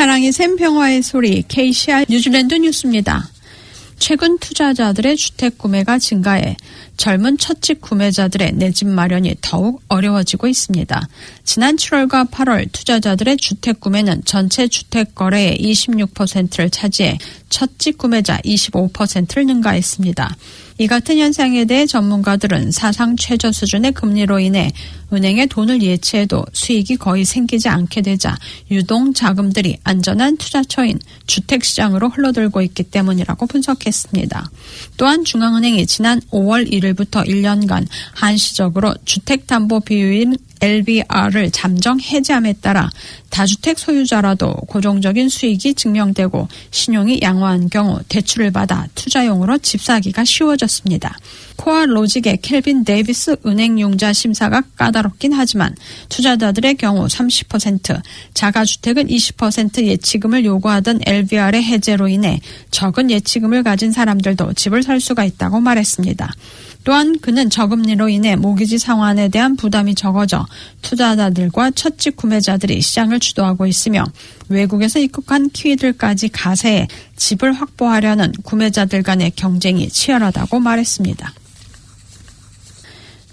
사랑이 샘 평화의 소리 KCR 뉴질랜드 뉴스입니다. 최근 투자자들의 주택 구매가 증가해 젊은 첫집 구매자들의 내 집 마련이 더욱 어려워지고 있습니다. 지난 7월과 8월 투자자들의 주택 구매는 전체 주택 거래의 26%를 차지해 첫집 구매자 25%를 능가했습니다. 이 같은 현상에 대해 전문가들은 사상 최저 수준의 금리로 인해 은행에 돈을 예치해도 수익이 거의 생기지 않게 되자 유동 자금들이 안전한 투자처인 주택시장으로 흘러들고 있기 때문이라고 분석했습니다. 또한 중앙은행이 지난 5월 1일부터 1년간 한시적으로 주택담보 비율인 LVR을 잠정 해제함에 따라 다주택 소유자라도 고정적인 수익이 증명되고 신용이 양호한 경우 대출을 받아 투자용으로 집 사기가 쉬워졌습니다. 코어 로직의 켈빈 데이비스 은행융자 심사가 까다롭긴 하지만 투자자들의 경우 30%, 자가주택은 20% 예치금을 요구하던 LVR의 해제로 인해 적은 예치금을 가진 사람들도 집을 살 수가 있다고 말했습니다. 또한 그는 저금리로 인해 모기지 상환에 대한 부담이 적어져 투자자들과 첫집 구매자들이 시장을 주도하고 있으며 외국에서 입국한 키위들까지 가세해 집을 확보하려는 구매자들 간의 경쟁이 치열하다고 말했습니다.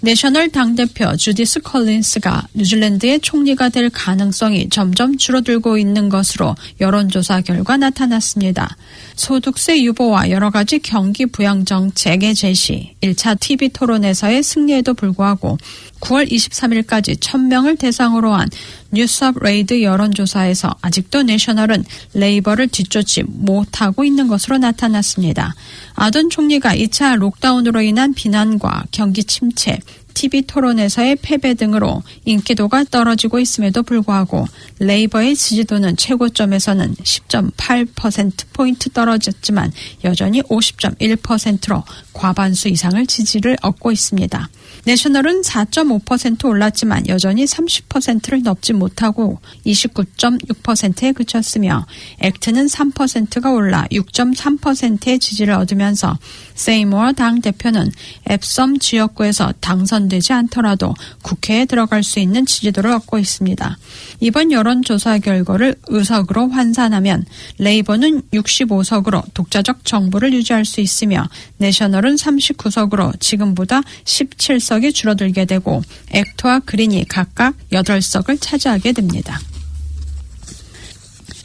내셔널 당대표 주디스 컬린스가 뉴질랜드의 총리가 될 가능성이 점점 줄어들고 있는 것으로 여론조사 결과 나타났습니다. 소득세 유보와 여러 가지 경기 부양 정책의 제시, 1차 TV 토론에서의 승리에도 불구하고 9월 23일까지 1000명을 대상으로 한 뉴스업 레이드 여론조사에서 아직도 내셔널은 레이버를 뒤쫓지 못하고 있는 것으로 나타났습니다. 아던 총리가 2차 록다운으로 인한 비난과 경기 침체, TV 토론에서의 패배 등으로 인기도가 떨어지고 있음에도 불구하고 레이버의 지지도는 최고점에서는 10.8%포인트 떨어졌지만 여전히 50.1%로 과반수 이상을 지지를 얻고 있습니다. 내셔널은 4.5% 올랐지만 여전히 30%를 넘지 못하고 29.6%에 그쳤으며 액트는 3%가 올라 6.3%의 지지를 얻으면서 세이모어 당대표는 앱섬 지역구에서 당선되지 않더라도 국회에 들어갈 수 있는 지지도를 얻고 있습니다. 이번 여론조사 결과를 의석으로 환산하면 레이버는 65석으로 독자적 정부를 유지할 수 있으며 내셔널은 39석으로 지금보다 17석이 줄어들게 되고 액트와 그린이 각각 8석을 차지하게 됩니다.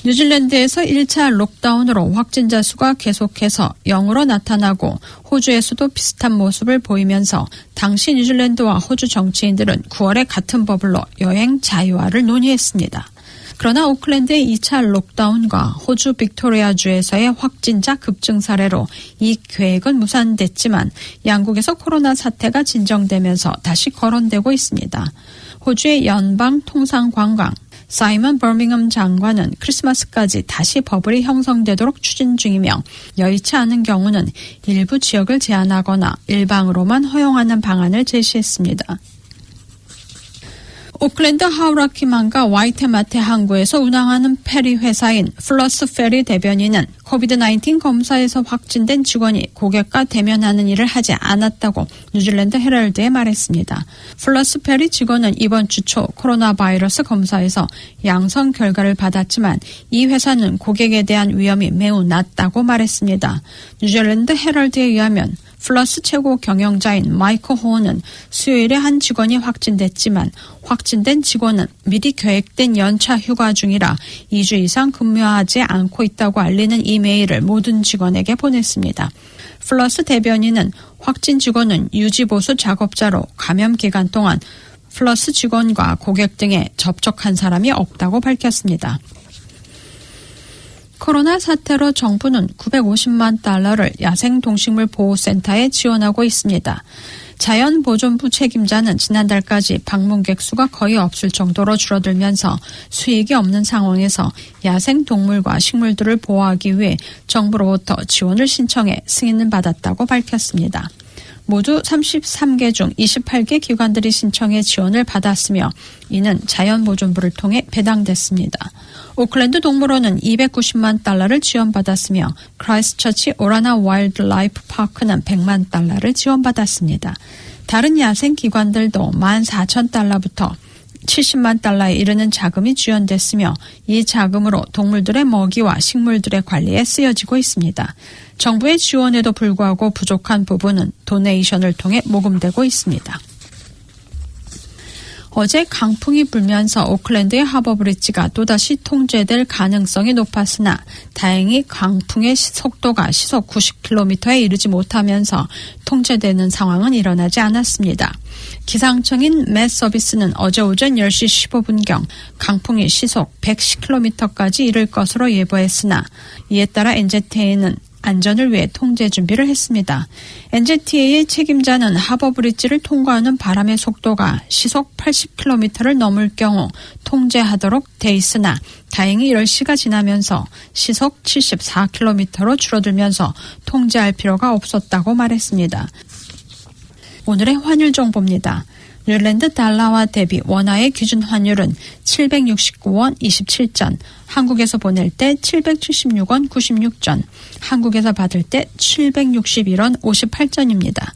뉴질랜드에서 1차 록다운으로 확진자 수가 계속해서 0으로 나타나고 호주에서도 비슷한 모습을 보이면서 당시 뉴질랜드와 호주 정치인들은 9월에 같은 버블로 여행 자유화를 논의했습니다. 그러나 오클랜드의 2차 록다운과 호주 빅토리아주에서의 확진자 급증 사례로 이 계획은 무산됐지만 양국에서 코로나 사태가 진정되면서 다시 거론되고 있습니다. 호주의 연방통상관광 사이먼 버밍엄 장관은 크리스마스까지 다시 버블이 형성되도록 추진 중이며 여의치 않은 경우는 일부 지역을 제한하거나 일방으로만 허용하는 방안을 제시했습니다. 오클랜드 하우라키만과 와이테마테 항구에서 운항하는 페리 회사인 플러스 페리 대변인은 코비드-19 검사에서 확진된 직원이 고객과 대면하는 일을 하지 않았다고 뉴질랜드 헤럴드에 말했습니다. 플러스 페리 직원은 이번 주 초 코로나 바이러스 검사에서 양성 결과를 받았지만 이 회사는 고객에 대한 위험이 매우 낮다고 말했습니다. 뉴질랜드 헤럴드에 의하면 플러스 최고 경영자인 마이크 호어는 수요일에 한 직원이 확진됐지만 확진된 직원은 미리 계획된 연차 휴가 중이라 2주 이상 근무하지 않고 있다고 알리는 이메일을 모든 직원에게 보냈습니다. 플러스 대변인은 확진 직원은 유지보수 작업자로 감염 기간 동안 플러스 직원과 고객 등에 접촉한 사람이 없다고 밝혔습니다. 코로나 사태로 정부는 950만 달러를 야생동식물보호센터에 지원하고 있습니다. 자연보존부 책임자는 지난달까지 방문객 수가 거의 없을 정도로 줄어들면서 수익이 없는 상황에서 야생동물과 식물들을 보호하기 위해 정부로부터 지원을 신청해 승인을 받았다고 밝혔습니다. 모두 33개 중 28개 기관들이 신청해 지원을 받았으며 이는 자연보존부를 통해 배당됐습니다. 오클랜드 동물원은 290만 달러를 지원받았으며 크라이스트처치 오라나 와일드라이프 파크는 100만 달러를 지원받았습니다. 다른 야생기관들도 14,000달러부터 70만 달러에 이르는 자금이 지원됐으며 이 자금으로 동물들의 먹이와 식물들의 관리에 쓰여지고 있습니다. 정부의 지원에도 불구하고 부족한 부분은 도네이션을 통해 모금되고 있습니다. 어제 강풍이 불면서 오클랜드의 하버브리지가 또다시 통제될 가능성이 높았으나 다행히 강풍의 속도가 시속 90km에 이르지 못하면서 통제되는 상황은 일어나지 않았습니다. 기상청인 맷 서비스는 어제 오전 10시 15분경 강풍이 시속 110km까지 이를 것으로 예보했으나 이에 따라 NZTA는 안전을 위해 통제 준비를 했습니다. NZTA의 책임자는 하버브리지를 통과하는 바람의 속도가 시속 80km를 넘을 경우 통제하도록 돼 있으나 다행히 10시가 지나면서 시속 74km로 줄어들면서 통제할 필요가 없었다고 말했습니다. 오늘의 환율 정보입니다. 뉴질랜드 달러와 대비 원화의 기준 환율은 769원 27전, 한국에서 보낼 때 776원 96전, 한국에서 받을 때 761원 58전입니다.